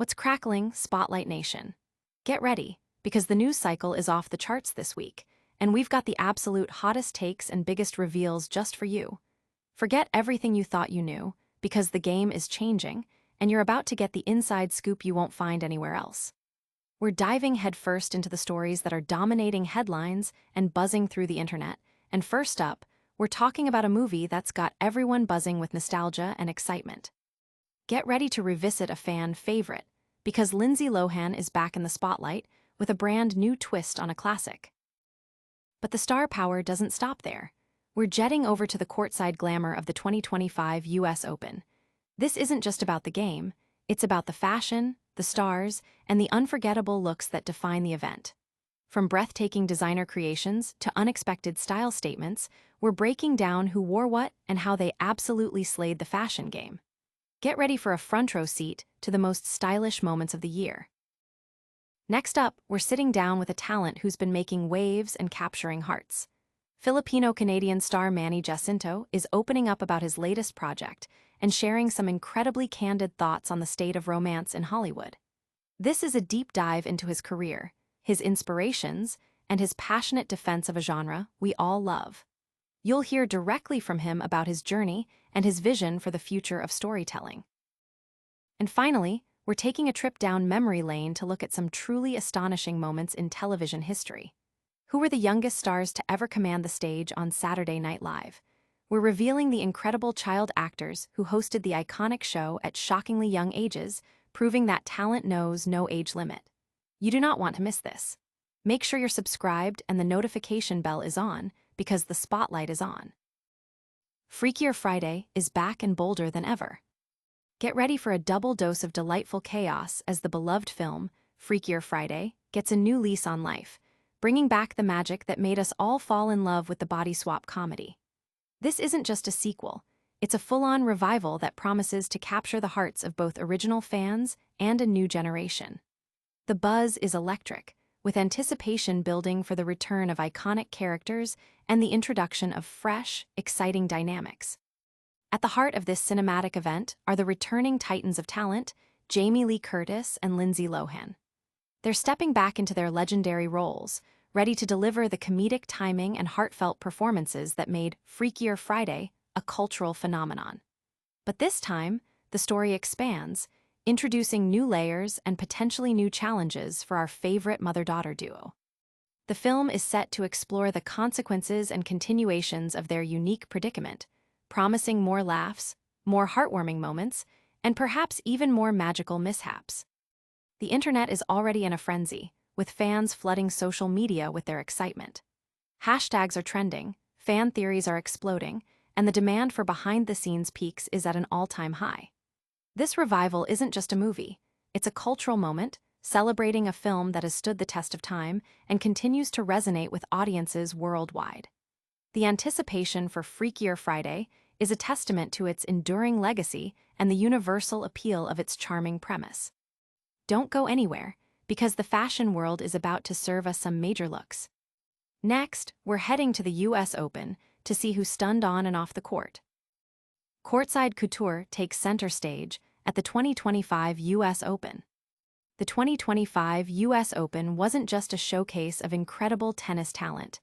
What's crackling, Spotlight Nation? Get ready, because the news cycle is off the charts this week, and we've got the absolute hottest takes and biggest reveals just for you. Forget everything you thought you knew, because the game is changing, and you're about to get the inside scoop you won't find anywhere else. We're diving headfirst into the stories that are dominating headlines and buzzing through the internet, and first up, we're talking about a movie that's got everyone buzzing with nostalgia and excitement. Get ready to revisit a fan favorite, because Lindsay Lohan is back in the spotlight with a brand new twist on a classic. But the star power doesn't stop there. We're jetting over to the courtside glamour of the 2025 US Open. This isn't just about the game, it's about the fashion, the stars, and the unforgettable looks that define the event. From breathtaking designer creations to unexpected style statements, we're breaking down who wore what and how they absolutely slayed the fashion game. Get ready for a front row seat to the most stylish moments of the year. Next up, we're sitting down with a talent who's been making waves and capturing hearts. Filipino-Canadian star Manny Jacinto is opening up about his latest project and sharing some incredibly candid thoughts on the state of romance in Hollywood. This is a deep dive into his career, his inspirations, and his passionate defense of a genre we all love. You'll hear directly from him about his journey and his vision for the future of storytelling. And finally, we're taking a trip down memory lane to look at some truly astonishing moments in television history. Who were the youngest stars to ever command the stage on Saturday Night Live? We're revealing the incredible child actors who hosted the iconic show at shockingly young ages, proving that talent knows no age limit. You do not want to miss this. Make sure you're subscribed and the notification bell is on, because the spotlight is on. Freakier Friday is back and bolder than ever. Get ready for a double dose of delightful chaos as the beloved film, Freakier Friday, gets a new lease on life, bringing back the magic that made us all fall in love with the body swap comedy. This isn't just a sequel, it's a full-on revival that promises to capture the hearts of both original fans and a new generation. The buzz is electric, with anticipation building for the return of iconic characters and the introduction of fresh, exciting dynamics. At the heart of this cinematic event are the returning titans of talent, Jamie Lee Curtis and Lindsay Lohan. They're stepping back into their legendary roles, ready to deliver the comedic timing and heartfelt performances that made Freakier Friday a cultural phenomenon. But this time, the story expands, introducing new layers and potentially new challenges for our favorite mother-daughter duo. The film is set to explore the consequences and continuations of their unique predicament, promising more laughs, more heartwarming moments, and perhaps even more magical mishaps. The internet is already in a frenzy, with fans flooding social media with their excitement. Hashtags are trending, fan theories are exploding, and the demand for behind-the-scenes peeks is at an all-time high. This revival isn't just a movie, it's a cultural moment, celebrating a film that has stood the test of time and continues to resonate with audiences worldwide. The anticipation for Freakier Friday is a testament to its enduring legacy and the universal appeal of its charming premise. Don't go anywhere, because the fashion world is about to serve us some major looks. Next, we're heading to the US Open to see who stunned on and off the court. Courtside couture takes center stage at the 2025 US Open. The 2025 US Open wasn't just a showcase of incredible tennis talent.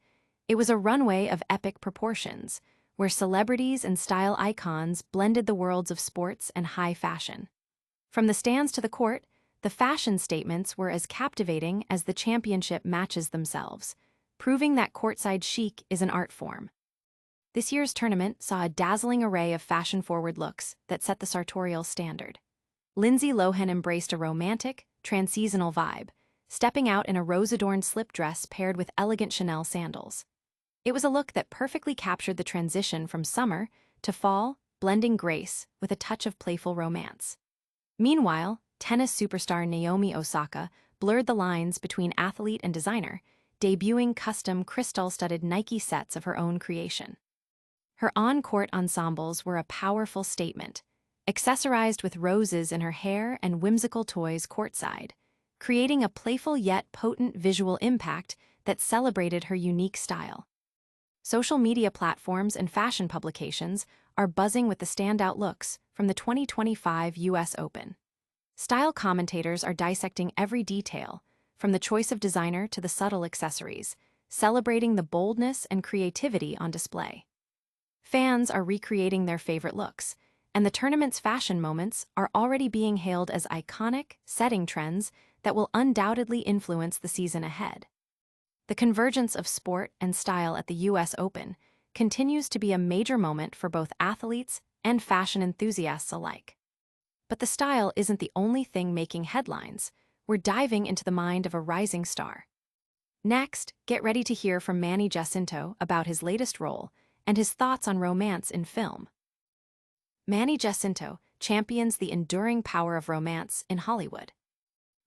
It was a runway of epic proportions, where celebrities and style icons blended the worlds of sports and high fashion. From the stands to the court, the fashion statements were as captivating as the championship matches themselves, proving that courtside chic is an art form. This year's tournament saw a dazzling array of fashion-forward looks that set the sartorial standard. Lindsay Lohan embraced a romantic, trans-seasonal vibe, stepping out in a rose-adorned slip dress paired with elegant Chanel sandals. It was a look that perfectly captured the transition from summer to fall, blending grace with a touch of playful romance. Meanwhile, tennis superstar Naomi Osaka blurred the lines between athlete and designer, debuting custom crystal-studded Nike sets of her own creation. Her on-court ensembles were a powerful statement, accessorized with roses in her hair and whimsical toys courtside, creating a playful yet potent visual impact that celebrated her unique style. Social media platforms and fashion publications are buzzing with the standout looks from the 2025 US Open. Style commentators are dissecting every detail, from the choice of designer to the subtle accessories, celebrating the boldness and creativity on display. Fans are recreating their favorite looks, and the tournament's fashion moments are already being hailed as iconic, setting trends that will undoubtedly influence the season ahead. The convergence of sport and style at the US Open continues to be a major moment for both athletes and fashion enthusiasts alike. But the style isn't the only thing making headlines. We're diving into the mind of a rising star. Next, get ready to hear from Manny Jacinto about his latest role and his thoughts on romance in film. Manny Jacinto champions the enduring power of romance in Hollywood.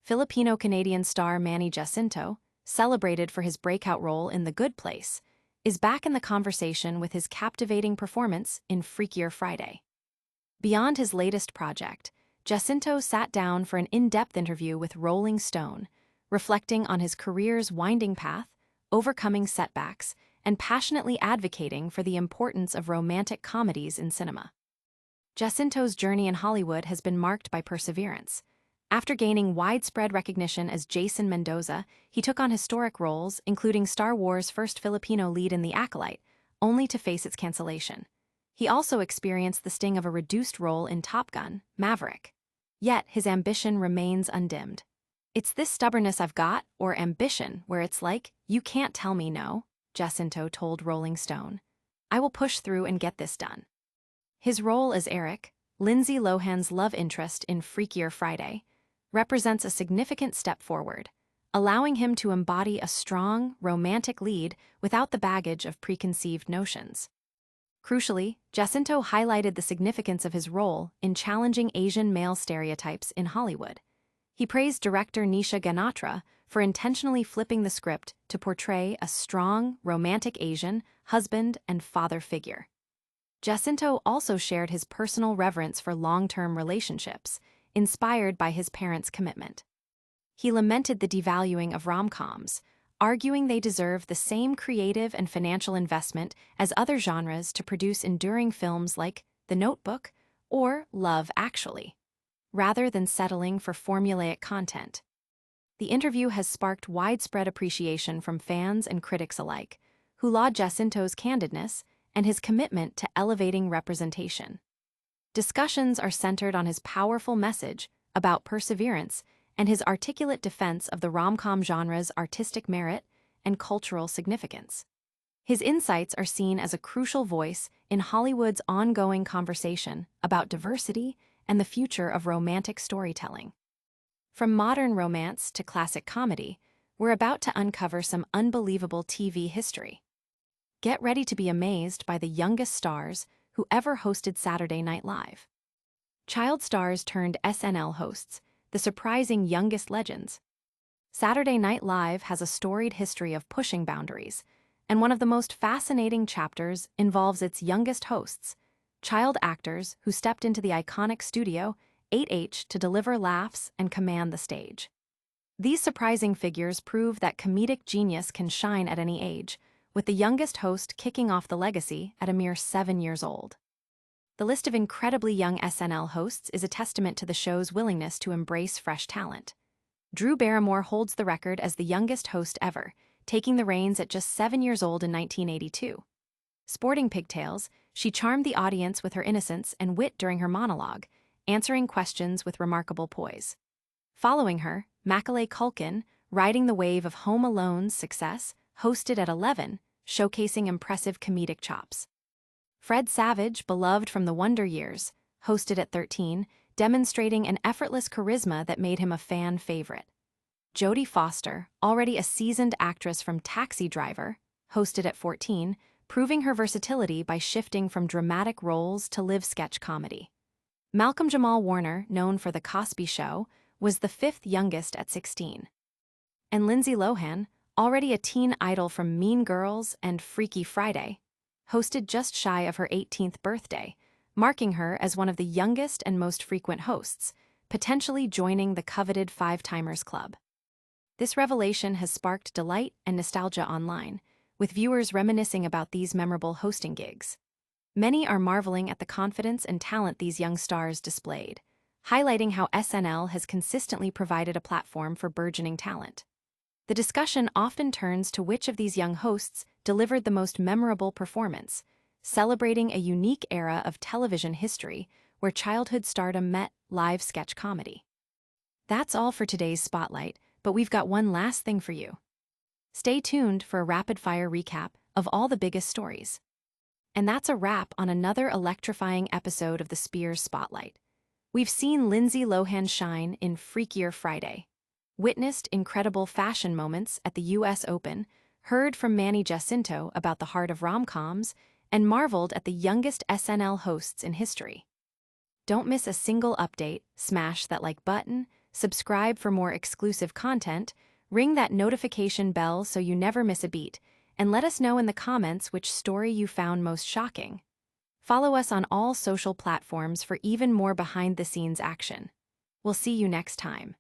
Filipino-Canadian star Manny Jacinto, celebrated for his breakout role in The Good Place, is back in the conversation with his captivating performance in Freakier Friday. Beyond his latest project, Jacinto sat down for an in-depth interview with Rolling Stone, reflecting on his career's winding path, overcoming setbacks, and passionately advocating for the importance of romantic comedies in cinema. Jacinto's journey in Hollywood has been marked by perseverance. After gaining widespread recognition as Jason Mendoza, he took on historic roles, including Star Wars' first Filipino lead in The Acolyte, only to face its cancellation. He also experienced the sting of a reduced role in Top Gun: Maverick. Yet his ambition remains undimmed. "It's this stubbornness I've got, or ambition, where it's like, you can't tell me no," Jacinto told Rolling Stone. "I will push through and get this done." His role as Eric, Lindsay Lohan's love interest in Freakier Friday, represents a significant step forward, allowing him to embody a strong, romantic lead without the baggage of preconceived notions. Crucially, Jacinto highlighted the significance of his role in challenging Asian male stereotypes in Hollywood. He praised director Nisha Ganatra for intentionally flipping the script to portray a strong, romantic Asian husband and father figure. Jacinto also shared his personal reverence for long-term relationships, inspired by his parents' commitment. He lamented the devaluing of rom-coms, arguing they deserve the same creative and financial investment as other genres to produce enduring films like The Notebook or Love Actually, rather than settling for formulaic content. The interview has sparked widespread appreciation from fans and critics alike, who laud Jacinto's candidness and his commitment to elevating representation. Discussions are centered on his powerful message about perseverance and his articulate defense of the rom-com genre's artistic merit and cultural significance. His insights are seen as a crucial voice in Hollywood's ongoing conversation about diversity and the future of romantic storytelling. From modern romance to classic comedy, we're about to uncover some unbelievable TV history. Get ready to be amazed by the youngest stars who ever hosted Saturday Night Live. Child stars turned SNL hosts, the surprising youngest legends. Saturday Night Live has a storied history of pushing boundaries, and one of the most fascinating chapters involves its youngest hosts, child actors who stepped into the iconic studio 8H to deliver laughs and command the stage. These surprising figures prove that comedic genius can shine at any age, with the youngest host kicking off the legacy at a mere 7 years old. The list of incredibly young SNL hosts is a testament to the show's willingness to embrace fresh talent. Drew Barrymore holds the record as the youngest host ever, taking the reins at just 7 years old in 1982. Sporting pigtails, she charmed the audience with her innocence and wit during her monologue, answering questions with remarkable poise. Following her, Macaulay Culkin, riding the wave of Home Alone's success, hosted at 11, showcasing impressive comedic chops. Fred Savage, beloved from the Wonder Years, hosted at 13, demonstrating an effortless charisma that made him a fan favorite. Jodie Foster, already a seasoned actress from Taxi Driver, hosted at 14, proving her versatility by shifting from dramatic roles to live sketch comedy. Malcolm-Jamal Warner, known for The Cosby Show, was the fifth youngest at 16. And Lindsay Lohan, already a teen idol from Mean Girls and Freaky Friday, hosted just shy of her 18th birthday, marking her as one of the youngest and most frequent hosts, potentially joining the coveted Five-Timers Club. This revelation has sparked delight and nostalgia online, with viewers reminiscing about these memorable hosting gigs. Many are marveling at the confidence and talent these young stars displayed, highlighting how SNL has consistently provided a platform for burgeoning talent. The discussion often turns to which of these young hosts delivered the most memorable performance, celebrating a unique era of television history where childhood stardom met live sketch comedy. That's all for today's Spotlight, but we've got one last thing for you. Stay tuned for a rapid-fire recap of all the biggest stories. And that's a wrap on another electrifying episode of the Spears Spotlight. We've seen Lindsay Lohan shine in Freakier Friday, witnessed incredible fashion moments at the US Open, heard from Manny Jacinto about the heart of rom-coms, and marveled at the youngest SNL hosts in history. Don't miss a single update, smash that like button, subscribe for more exclusive content, ring that notification bell so you never miss a beat, and let us know in the comments which story you found most shocking. Follow us on all social platforms for even more behind-the-scenes action. We'll see you next time.